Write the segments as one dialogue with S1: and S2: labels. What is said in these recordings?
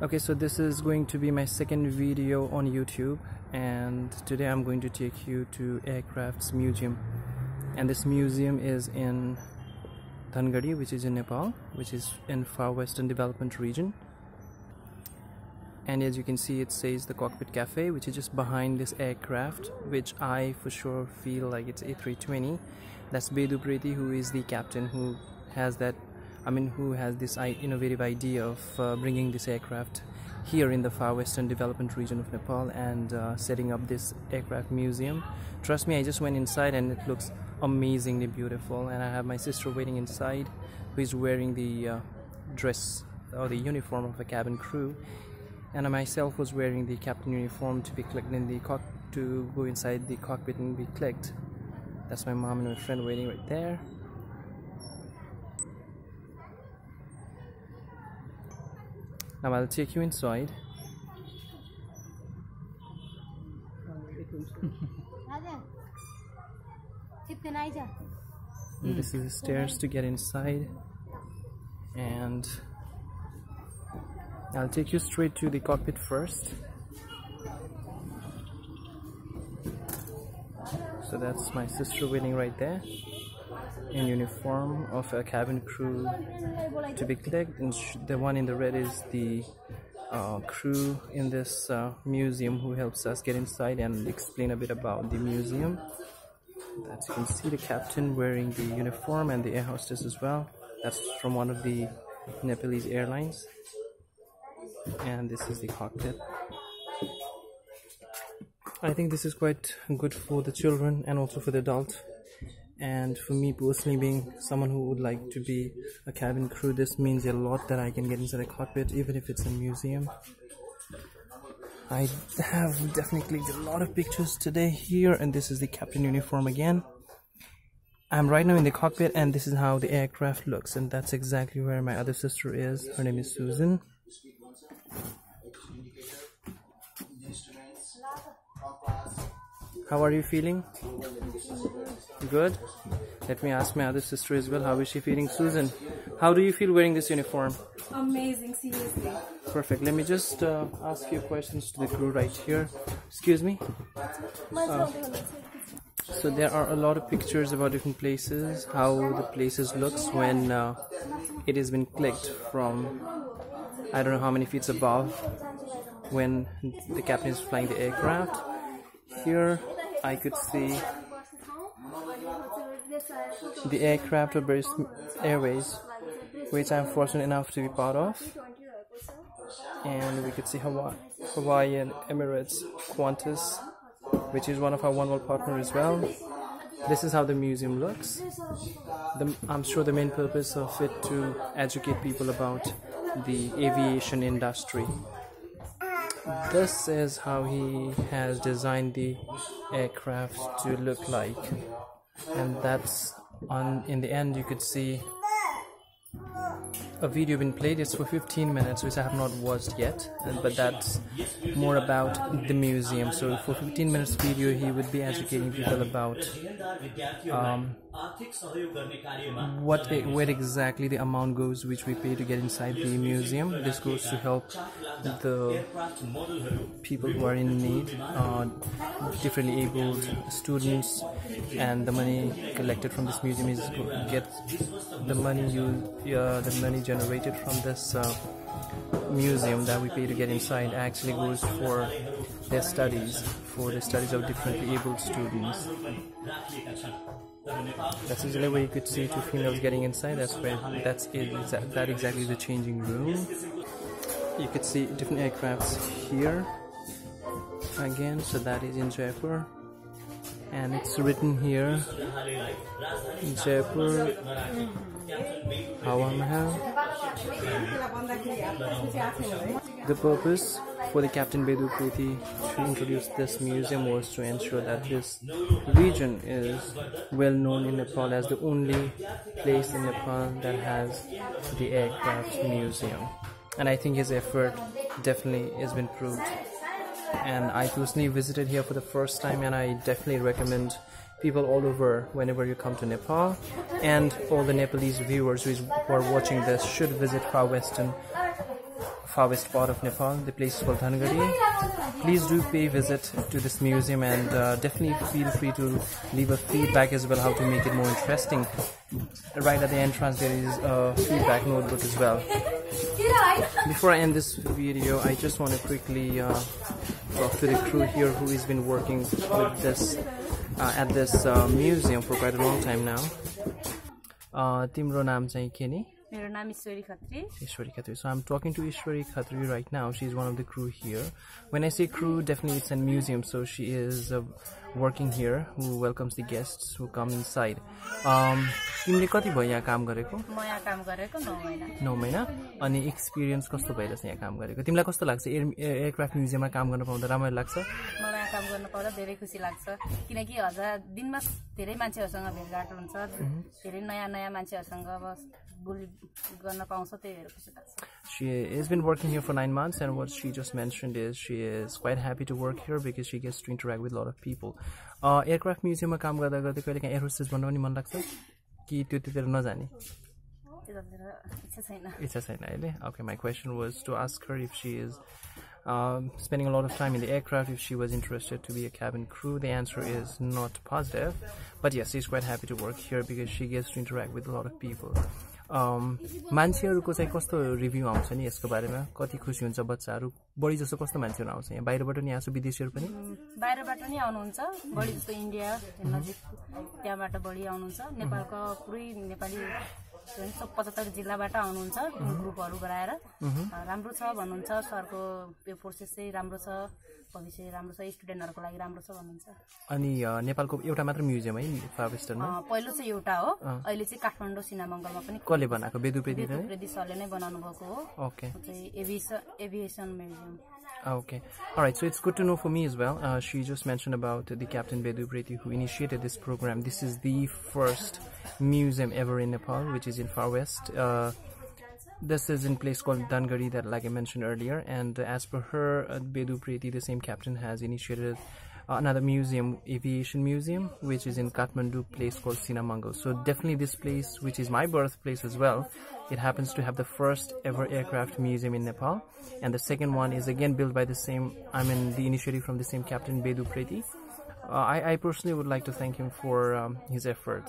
S1: Okay, so this is going to be my second video on YouTube, and today I'm going to take you to Aircraft's museum. And this museum is in Dhangadhi, which is in Nepal, which is in far western development region. And as you can see, it says the Cockpit Cafe, which is just behind this aircraft, which I for sure feel like it's A320. That's Upreti, who is the captain, who has that who has this innovative idea of bringing this aircraft here in the far western development region of Nepal and setting up this aircraft museum. Trust me, I just went inside and it looks amazingly beautiful, and I have my sister waiting inside who is wearing the dress or the uniform of a cabin crew, and I myself was wearing the captain uniform to be clicked in the to go inside the cockpit and be clicked. That's my mom and my friend waiting right there. Now I'll take you inside. This is the stairs to get inside, and I'll take you straight to the cockpit first. So that's my sister waiting right there in uniform of a cabin crew to be clicked, and the one in the red is the crew in this museum who helps us get inside and explain a bit about the museum. As you can see, the captain wearing the uniform and the air hostess as well. That's from one of the Nepalese airlines. And this is the cockpit. I think this is quite good for the children and also for the adult. And for me personally, being someone who would like to be a cabin crew, this means a lot that I can get inside a cockpit, even if it's a museum. I have definitely clicked a lot of pictures today here, and this is the captain uniform again. I'm right now in the cockpit, and this is how the aircraft looks, and that's exactly where my other sister is. Her name is Susan. How are you feeling? Good? Let me ask my other sister as well. How is she feeling? Susan, how do you feel wearing this uniform?
S2: Amazing, seriously.
S1: Perfect. Let me just ask you questions to the crew right here. Excuse me? So there are a lot of pictures about different places, how the places looks when it has been clicked from I don't know how many feet above when the captain is flying the aircraft. Here I could see the aircraft of British Airways, which I'm fortunate enough to be part of, and we could see Hawaiian Emirates Qantas, which is one of our oneworld partners as well. This is how the museum looks. I'm sure the main purpose of it to educate people about the aviation industry. This is how he has designed the aircraft to look like, and that's in the end you could see a video been played. It's for 15 minutes, which I have not watched yet, but that's more about the museum. So for 15 minutes video, he would be educating people about where exactly the amount goes which we pay to get inside the museum. This goes to help the people who are in need, differently abled students, and the money collected from this museum is the money generated from this museum that we pay to get inside actually goes for their studies, of differently abled students. That's usually where you could see two females getting inside. That exactly the changing room. You could see different aircrafts here again. So that is in Jaipur, and it's written here Jaipur Hawa Mahal. The purpose for the Captain Upreti to introduce this museum was to ensure that this region is well known in Nepal as the only place in Nepal that has the aircraft museum, and I think his effort definitely has been proved. And I personally visited here for the first time, and I definitely recommend people all over, whenever you come to Nepal, and all the Nepalese viewers who are watching this should visit farthest part of Nepal. The place is called Dhangadhi. Please do pay visit to this museum, and definitely feel free to leave a feedback as well, how to make it more interesting. Right at the entrance there is a feedback notebook as well. Before I end this video, I just want to quickly talk to the crew here who has been working with this at this museum for quite a long time now. Timro naam chahi ke ni?
S3: मेरो नाम ईश्वरी Khatri.
S1: Ishwari Khatri. So I'm talking to Ishwari Khatri right now. She's one of the crew here. When I say crew, definitely it's a museum. So she is working here, who welcomes the guests who come inside. तिमीले कति भयो यहाँ काम गरेको?
S3: म यहाँ काम गरेको 9 महिना.
S1: 9 महिना. अनि एक्सपिरियन्स कस्तो भइरहेछ यहाँ काम गरेको? तिमीलाई कस्तो लाग्छ एयरक्राफ्ट म्युजियममा काम गर्न पाउँदा राम्रो लाग्छ?
S3: मलाई यहाँ काम गर्न पाउँदा धेरै खुसी लाग्छ, किनकि हजार दिनमा धेरै मान्छेहरुसँग भेटघाट हुन्छ, धेरै नयाँ नयाँ मान्छेहरुसँग अब गर्न पाउँछ, त्यही भएर खुसी लाग्छ.
S1: She has been working here for 9 months, and what she just mentioned is she is quite happy to work here because she gets to interact with a lot of people. Aircraft museum मा काम गर्दा गर्दै कहिले काहीँ air hostess बन्न पनि मन लाग्छ कि त्यतिर नजाने? इच्छा छैन अहिले. Okay, my question was to ask her if she is spending a lot of time in the aircraft, if she was interested to be a cabin crew. The answer is not positive, but yes, she's quite happy to work here because she gets to interact with a lot of people. मान्छेहरुको चाहिँ कस्तो review आउँछ नि यसको बारेमा? कति खुसी हुन्छ बच्चाहरु? बढी जसो कस्तो मान्छेहरु आउँछ यहाँ? बाहिरबाट नि आउँछ, विदेशीहरु पनि?
S3: बाहिरबाट नि आउनुहुन्छ, बढी जस्तो इन्डिया नजिक त्यहाँबाट बढी आउनुहुन्छ. नेपालको पुरै नेपाली 75 जिल्लाबाट आउनुहुन्छ ग्रुपहरु गराएर. राम्रो छ भन्नुहुन्छ, सरको यो प्रोसेस चाहिँ राम्रो छ, भविष्य राम्रो छ, स्टुडेन्टहरुको लागि राम्रो छ भन्नुहुन्छ. अनि
S1: नेपालको एउटा मात्र म्युजियम है फारवेस्टरमा?
S3: पहिलो चाहिँ एउटा हो, अहिले चाहिँ काठमाडौँ सिनामंगलमा पनि
S1: कसले बनाएको? बेदुप्रेती
S3: सरले नै बनाउनु भएको हो.
S1: Okay.
S3: Aviation museum.
S1: Okay. Alright, so it's good to know for me as well. She just mentioned about the Captain Upreti who initiated this program. This is the first museum ever in Nepal, which is in FarWest. This is in a place called Dhangadhi, that like I mentioned earlier. And as per her, Upreti, the same captain, has initiated another museum, aviation museum, which is in Kathmandu, place called Sinamangal. So definitely this place, which is my birthplace as well, it happens to have the first ever aircraft museum in Nepal, and the second one is again built by the same, the initiative from the same Captain Upreti. I personally would like to thank him for his effort.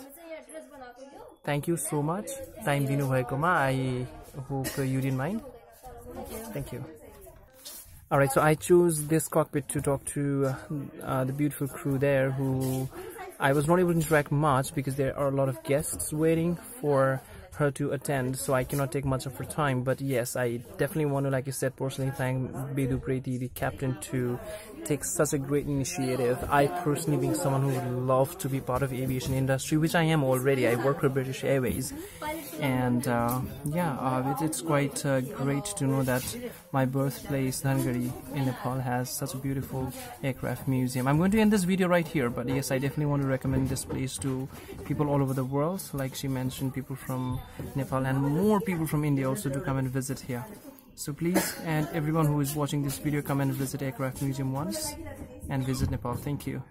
S1: Thank you so much. Time dinu bhayekoma. I hope you didn't mind. Thank you. Alright, so I chose this cockpit to talk to the beautiful crew there, who I was not able to interact much because there are a lot of guests waiting for her to attend, so I cannot take much of her time. But yes, I definitely want to, like I said, personally thank Upreti, the captain, to take such a great initiative. I personally, being someone who would love to be part of the aviation industry, which I am already. I work for British Airways, and it's quite great to know that my birthplace, Dhangadhi in Nepal, has such a beautiful aircraft museum. I'm going to end this video right here, but yes, I definitely want to recommend this place to people all over the world. Like she mentioned, people from Nepal and more people from India also to come and visit here. So please, and everyone who is watching this video, come and visit Aircraft Museum once and visit Nepal. Thank you.